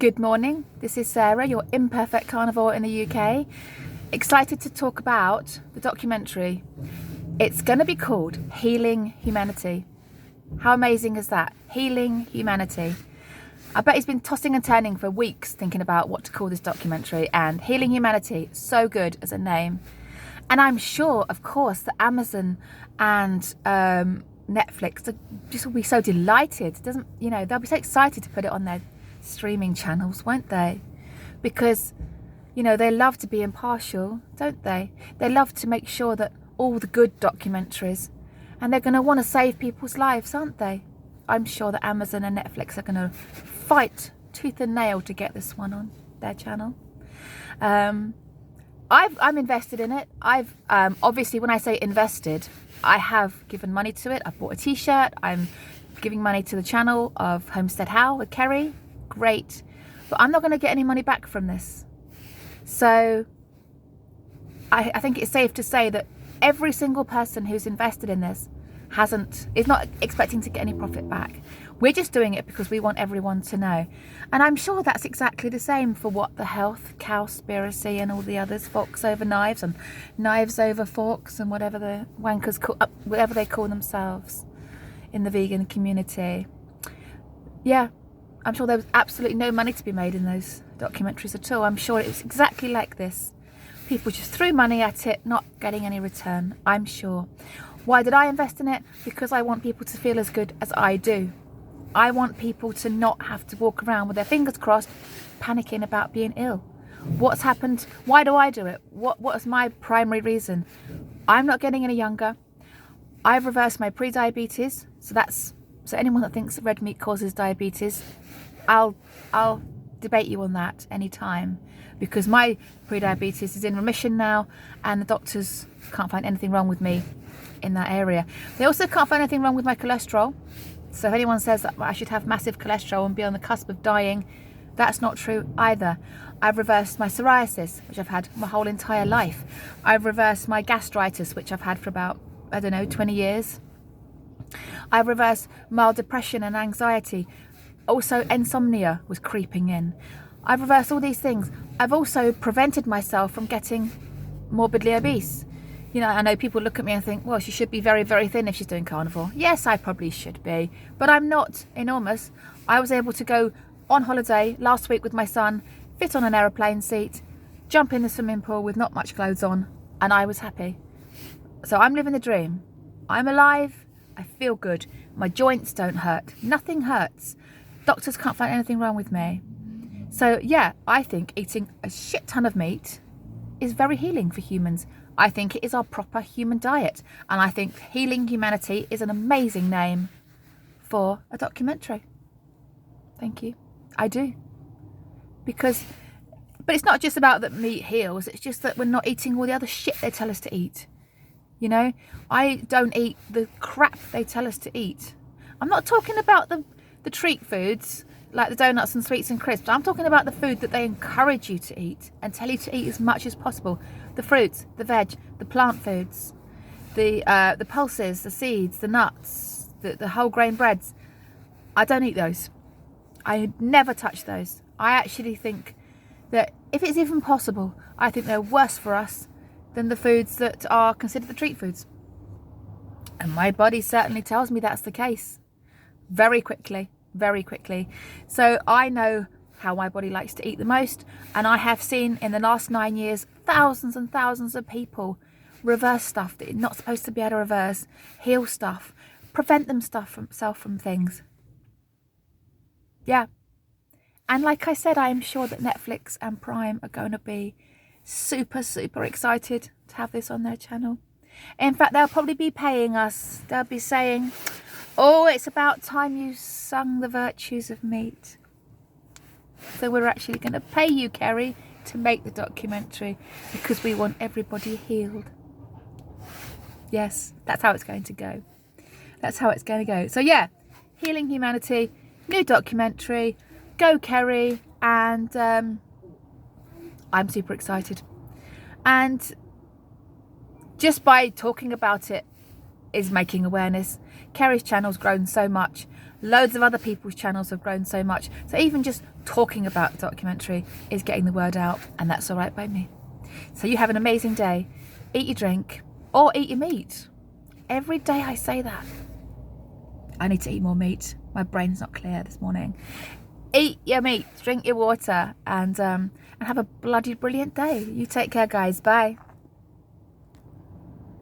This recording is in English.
Good morning, this is Sarah, your imperfect carnivore in the UK. Excited to talk about the documentary. It's going to be called Healing Humanity. How amazing is that? Healing Humanity. I bet he's been tossing and turning for weeks thinking about what to call this documentary, and Healing Humanity, so good as a name. And I'm sure, of course, that Amazon and Netflix just will be so delighted. They'll be so excited to put it on their streaming channels, won't they? Because they love to be impartial, don't they? They love to make sure that all the good documentaries, and they're going to want to save people's lives, aren't they? I'm sure that Amazon and Netflix are going to fight tooth and nail to get this one on their channel. I'm invested in it. I've obviously, when I say invested, I have given money to it. I bought a t-shirt. I'm giving money to the channel of Homestead How with Kerry. Great, but I'm not going to get any money back from this. So I think it's safe to say that every single person who's invested in this is not expecting to get any profit back. We're just doing it because we want everyone to know. And I'm sure that's exactly the same for What the Health, Cowspiracy and all the others, Forks Over Knives and Knives Over Forks and whatever the wankers whatever they call themselves in the vegan community. Yeah, I'm sure there was absolutely no money to be made in those documentaries at all. I'm sure it was exactly like this. People just threw money at it, not getting any return, I'm sure. Why did I invest in it? Because I want people to feel as good as I do. I want people to not have to walk around with their fingers crossed, panicking about being ill. What's happened? Why do I do it? What is my primary reason? I'm not getting any younger. I've reversed my pre-diabetes. So anyone that thinks that red meat causes diabetes, I'll debate you on that anytime, because my pre-diabetes is in remission now and the doctors can't find anything wrong with me in that area. They also can't find anything wrong with my cholesterol. So if anyone says that I should have massive cholesterol and be on the cusp of dying, that's not true either. I've reversed my psoriasis, which I've had my whole entire life. I've reversed my gastritis, which I've had for about, 20 years. I've reversed mild depression and anxiety. Also, insomnia was creeping in. I've reversed all these things. I've also prevented myself from getting morbidly obese. I know people look at me and think, well, she should be very, very thin if she's doing carnivore. Yes, I probably should be, but I'm not enormous. I was able to go on holiday last week with my son, fit on an aeroplane seat, jump in the swimming pool with not much clothes on, and I was happy. So I'm living the dream. I'm alive. I feel good. My joints don't hurt. Nothing hurts. Doctors can't find anything wrong with me. So yeah, I think eating a shit ton of meat is very healing for humans. I think it is our proper human diet. And I think Healing Humanity is an amazing name for a documentary. Thank you. I do. But it's not just about that meat heals. It's just that we're not eating all the other shit they tell us to eat. I don't eat the crap they tell us to eat. I'm not talking about the treat foods like the donuts and sweets and crisps. I'm talking about the food that they encourage you to eat and tell you to eat as much as possible. The fruits, the veg, the plant foods, the pulses, the seeds, the nuts, the whole grain breads. I don't eat those. I never touch those. I actually think that if it's even possible, I think they're worse for us than the foods that are considered the treat foods. And my body certainly tells me that's the case. Very quickly. So I know how my body likes to eat the most, and I have seen in the last 9 years thousands and thousands of people reverse stuff that you're not supposed to be able to reverse, heal stuff, prevent themselves from things. Yeah. And like I said, I am sure that Netflix and Prime are going to be super, super excited to have this on their channel. In fact, they'll probably be paying us. They'll be saying, oh, it's about time you sung the virtues of meat. So we're actually going to pay you, Kerry, to make the documentary because we want everybody healed. Yes, that's how it's going to go. So yeah, Healing Humanity, new documentary, go Kerry, and I'm super excited. And just by talking about it is making awareness. Kerry's channel's grown so much. Loads of other people's channels have grown so much. So even just talking about the documentary is getting the word out, and that's all right by me. So you have an amazing day. Eat your drink or eat your meat. Every day I say that. I need to eat more meat. My brain's not clear this morning. Eat your meat, drink your water, and have a bloody brilliant day. You take care, guys. Bye.